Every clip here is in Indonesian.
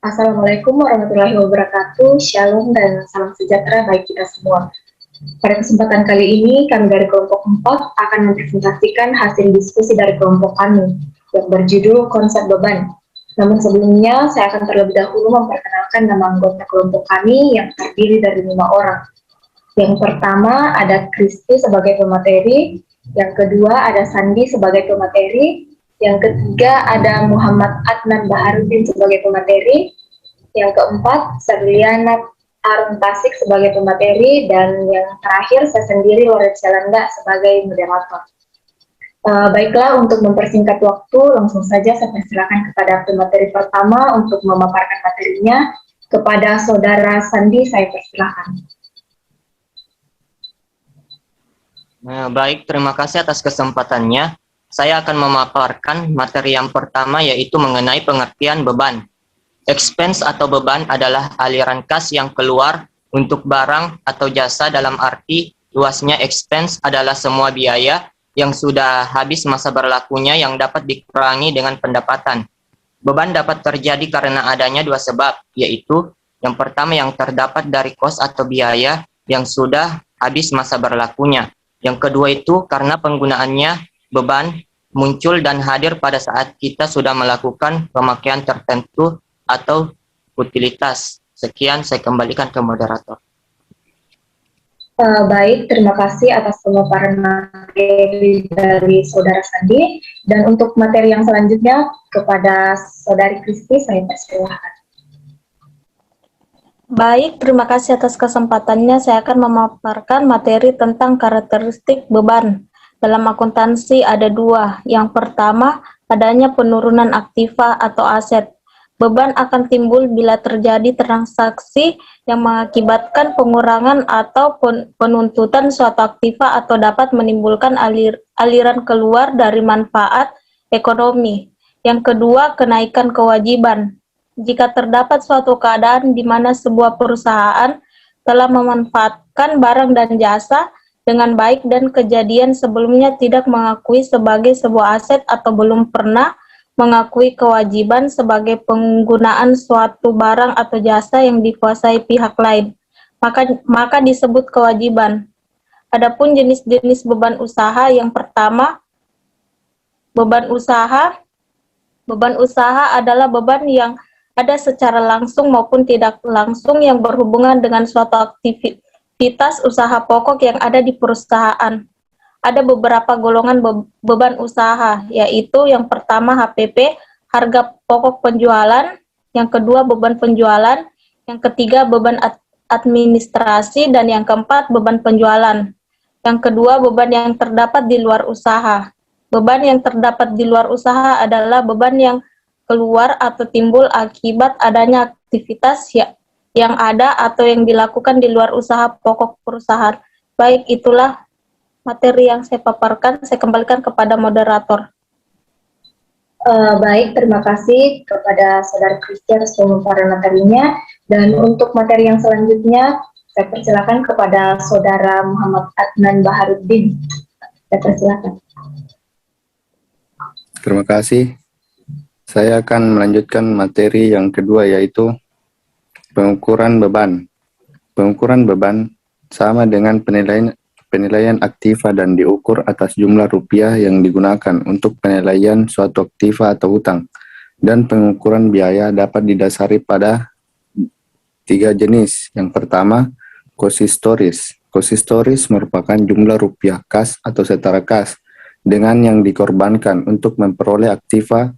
Assalamualaikum warahmatullahi wabarakatuh. Shalom dan salam sejahtera bagi kita semua. Pada kesempatan kali ini, kami dari kelompok 4 akan mempresentasikan hasil diskusi dari kelompok kami yang berjudul Konsep Beban. Namun sebelumnya, saya akan terlebih dahulu memperkenalkan nama anggota kelompok kami yang terdiri dari 5 orang. Yang pertama ada Kristi sebagai pemateri, yang kedua ada Sandi sebagai pemateri, yang ketiga ada Muhammad Adnan Baharudin sebagai pemateri, yang keempat Serliana Arun Tasik sebagai pemateri, dan yang terakhir saya sendiri Lorencia Landa sebagai moderator. Baiklah, untuk mempersingkat waktu, langsung saja saya persilakan kepada pemateri pertama untuk memaparkan materinya. Kepada Saudara Sandi, saya persilakan. Baik, terima kasih atas kesempatannya. Saya akan memaparkan materi yang pertama, yaitu mengenai pengertian beban. Expense atau beban adalah aliran kas yang keluar untuk barang atau jasa. Dalam arti luasnya, expense adalah semua biaya yang sudah habis masa berlakunya yang dapat dikurangi dengan pendapatan. Beban dapat terjadi karena adanya dua sebab, yaitu yang pertama yang terdapat dari kos atau biaya yang sudah habis masa berlakunya. Yang kedua itu karena penggunaannya. Beban muncul dan hadir pada saat kita sudah melakukan pemakaian tertentu atau utilitas. Sekian, saya kembalikan ke moderator. Baik, terima kasih atas pemaparan materi dari Saudara Sandi. Dan untuk materi yang selanjutnya, kepada Saudari Kristi, saya persilahkan. Baik, terima kasih atas kesempatannya. Saya akan memaparkan materi tentang karakteristik beban. Dalam akuntansi ada dua. Yang pertama, adanya penurunan aktiva atau aset. Beban akan timbul bila terjadi transaksi yang mengakibatkan pengurangan atau penuntutan suatu aktiva atau dapat menimbulkan aliran keluar dari manfaat ekonomi. Yang kedua, kenaikan kewajiban. Jika terdapat suatu keadaan di mana sebuah perusahaan telah memanfaatkan barang dan jasa dengan baik dan kejadian sebelumnya tidak mengakui sebagai sebuah aset atau belum pernah mengakui kewajiban sebagai penggunaan suatu barang atau jasa yang dikuasai pihak lain, maka disebut kewajiban. Adapun jenis-jenis beban usaha, yang pertama, beban usaha. Beban usaha adalah beban yang ada secara langsung maupun tidak langsung yang berhubungan dengan suatu aktivitas usaha pokok yang ada di perusahaan. Ada beberapa golongan beban usaha, yaitu yang pertama HPP, harga pokok penjualan, yang kedua beban penjualan, yang ketiga beban administrasi, dan yang keempat beban penjualan. Yang kedua, beban yang terdapat di luar usaha. Beban yang terdapat di luar usaha adalah beban yang keluar atau timbul akibat adanya aktivitas yang ada atau yang dilakukan di luar usaha pokok perusahaan. Baik, itulah materi yang saya paparkan. Saya kembalikan kepada moderator. Baik, terima kasih kepada Saudara Kristi atas pemaparan materinya. Dan untuk materi yang selanjutnya, saya persilakan kepada Saudara Muhammad Adnan Baharudin. Saya persilakan. Terima kasih. Saya akan melanjutkan materi yang kedua, yaitu pengukuran beban. Pengukuran beban sama dengan penilaian aktiva dan diukur atas jumlah rupiah yang digunakan untuk penilaian suatu aktiva atau utang. Dan pengukuran biaya dapat didasari pada 3 jenis. Yang pertama, cost historis. Cost historis merupakan jumlah rupiah kas atau setara kas dengan yang dikorbankan untuk memperoleh aktiva.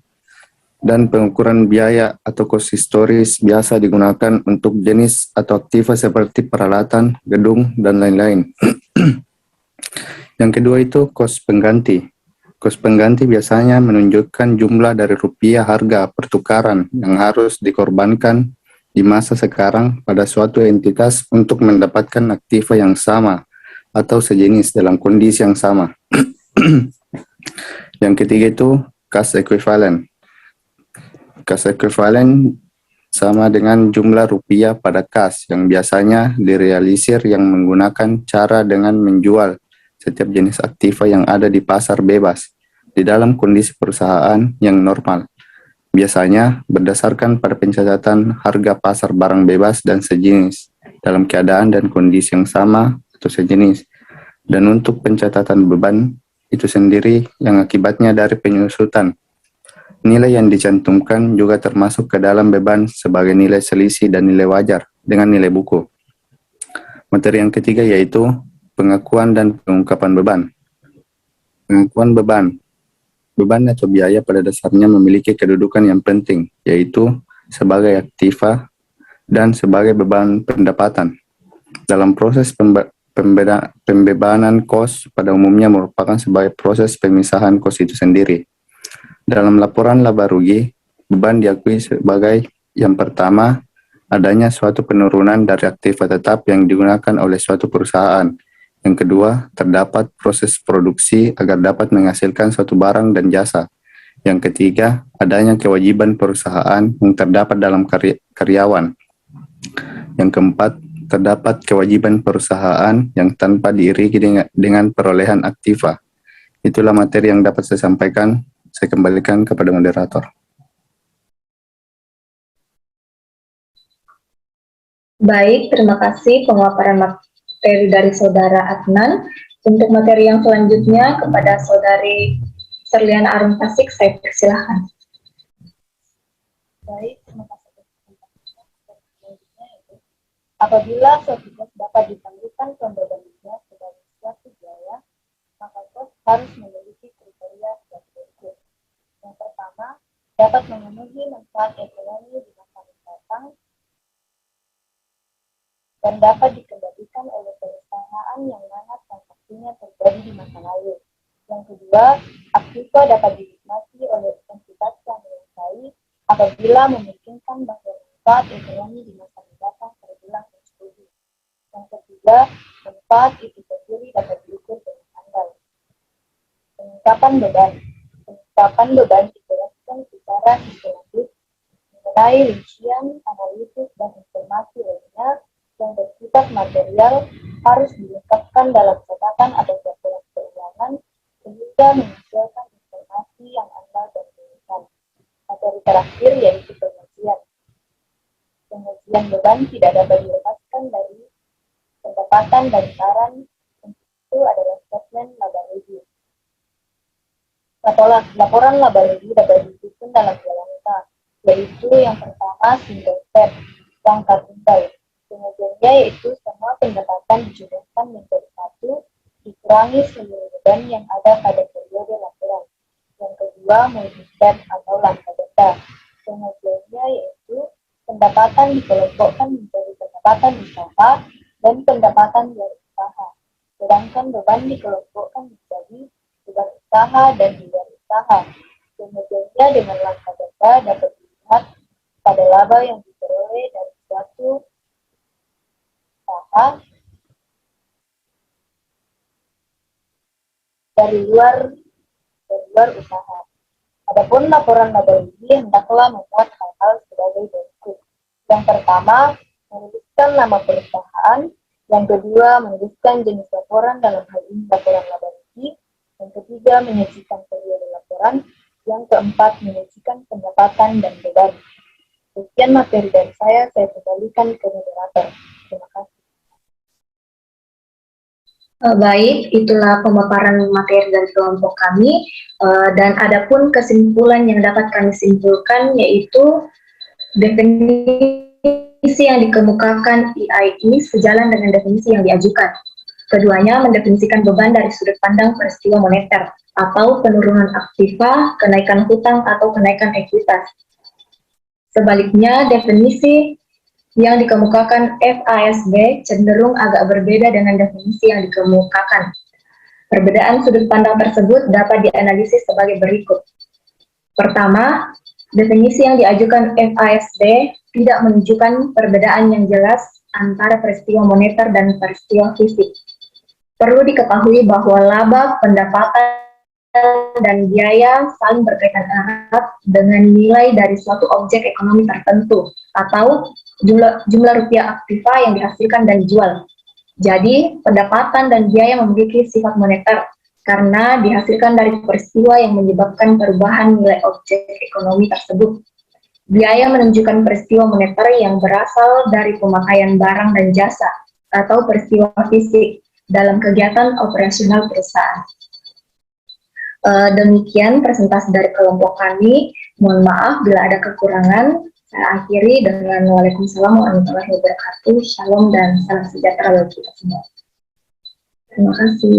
Dan pengukuran biaya atau cost historis biasa digunakan untuk jenis atau aktiva seperti peralatan, gedung, dan lain-lain. Yang kedua itu cost pengganti. Cost pengganti biasanya menunjukkan jumlah dari rupiah harga pertukaran yang harus dikorbankan di masa sekarang pada suatu entitas untuk mendapatkan aktiva yang sama atau sejenis dalam kondisi yang sama. Yang ketiga itu cash equivalent. Cash equivalent sama dengan jumlah rupiah pada kas yang biasanya direalisir yang menggunakan cara dengan menjual setiap jenis aktiva yang ada di pasar bebas di dalam kondisi perusahaan yang normal. biasanya berdasarkan pada pencatatan harga pasar barang bebas dan sejenis dalam keadaan dan kondisi yang sama atau sejenis. Dan untuk pencatatan beban itu sendiri yang akibatnya dari penyusutan. Nilai yang dicantumkan juga termasuk ke dalam beban sebagai nilai selisih dan nilai wajar dengan nilai buku. Materi yang ketiga yaitu pengakuan dan pengungkapan beban. Pengakuan beban. Beban atau biaya pada dasarnya memiliki kedudukan yang penting, yaitu sebagai aktiva dan sebagai beban pendapatan. Dalam proses pembebanan kos pada umumnya merupakan sebagai proses pemisahan kos itu sendiri. Dalam laporan laba rugi, beban diakui sebagai yang pertama, adanya suatu penurunan dari aktiva tetap yang digunakan oleh suatu perusahaan. Yang kedua, terdapat proses produksi agar dapat menghasilkan suatu barang dan jasa. Yang ketiga, adanya kewajiban perusahaan yang terdapat dalam karyawan. Yang keempat, terdapat kewajiban perusahaan yang tanpa diiringi dengan perolehan aktiva. Itulah materi yang dapat saya sampaikan. Saya kembalikan kepada moderator. Baik, terima kasih pemaparan materi dari Saudara Adnan. Untuk materi yang selanjutnya kepada Saudari Serliana Arun Tasik, saya persilahkan. Baik, terima kasih. Apabila suatu kos dapat ditangguhkan pembebanannya sebagai suatu biaya, maka kos harus memiliki kriteria yang berikut. Yang pertama, dapat memenuhi manfaat ekonomi di masa mendatang dan dapat dikendalikan oleh perusahaan yang mana transaksinya terjadi di masa lalu. Yang kedua, aktiva dapat dinikmati oleh entitas yang menguasai apabila memungkinkan bahwa manfaat ekonomi di masa mendatang terbilang tersetuju. Yang ketiga, manfaat itu sendiri dapat diukur dengan andal. Pengungkapan beban. Pengungkapan beban dijelaskan secara sistematis mengenai rincian, analisis, dan informasi lainnya yang bersifat material harus dilengkapkan dalam catatan atau laporan keuangan sehingga menghasilkan informasi yang andal dan relevan. Materi terakhir yaitu pengajian. Pengajian beban tidak dapat dilepaskan dari pendapatan dan saran. Itu adalah statement laba rugi. Laporan laba rugi dapat disusun dalam 2 langkah, yaitu yang pertama single step, langkah tunggal. Pengajiannya yaitu semua pendapatan dijumlahkan menjadi satu, dikurangi seluruh beban yang ada pada periode laporan. Yang kedua, multi step atau langkah benda. Pengajiannya yaitu pendapatan dikelompokkan menjadi pendapatan usaha dan pendapatan luar usaha. Sedangkan beban dikelompokkan menjadi beban usaha dan luar usaha. Pengajiannya dengan langkah benda dapat dilihat pada laba yang diperoleh dari suatu usaha dari luar usaha. Adapun laporan laba rugi hendaklah memuat hal-hal sebagai berikut. Yang pertama, menuliskan nama perusahaan. Yang kedua, menuliskan jenis laporan, dalam hal ini laporan laba rugi. Yang ketiga, menyajikan periode laporan. Yang keempat, menyajikan pendapatan dan beban. Sekian materi dari saya kembalikan ke moderator. Terima kasih. Baik, itulah pemaparan materi dari kelompok kami. Dan adapun kesimpulan yang dapat kami simpulkan yaitu definisi yang dikemukakan EI ini sejalan dengan definisi yang diajukan. Keduanya mendefinisikan beban dari sudut pandang peristiwa moneter atau penurunan aktiva, kenaikan hutang atau kenaikan ekuitas. Sebaliknya, definisi yang dikemukakan FASB cenderung agak berbeda dengan definisi yang dikemukakan. Perbedaan sudut pandang tersebut dapat dianalisis sebagai berikut. Pertama, definisi yang diajukan FASB tidak menunjukkan perbedaan yang jelas antara peristiwa moneter dan peristiwa fisik. Perlu diketahui bahwa laba, pendapatan, dan biaya saling berkaitan erat dengan nilai dari suatu objek ekonomi tertentu atau jumlah rupiah aktiva yang dihasilkan dan dijual. Jadi, pendapatan dan biaya memiliki sifat moneter, karena dihasilkan dari peristiwa yang menyebabkan perubahan nilai objek ekonomi tersebut. Biaya menunjukkan peristiwa moneter yang berasal dari pemakaian barang dan jasa atau peristiwa fisik dalam kegiatan operasional perusahaan. Demikian presentasi dari kelompok kami. Mohon maaf bila ada kekurangan. Saya akhiri dengan Waalaikumsalam warahmatullahi wabarakatuh. Shalom dan salam sejahtera bagi kita semua. Terima kasih.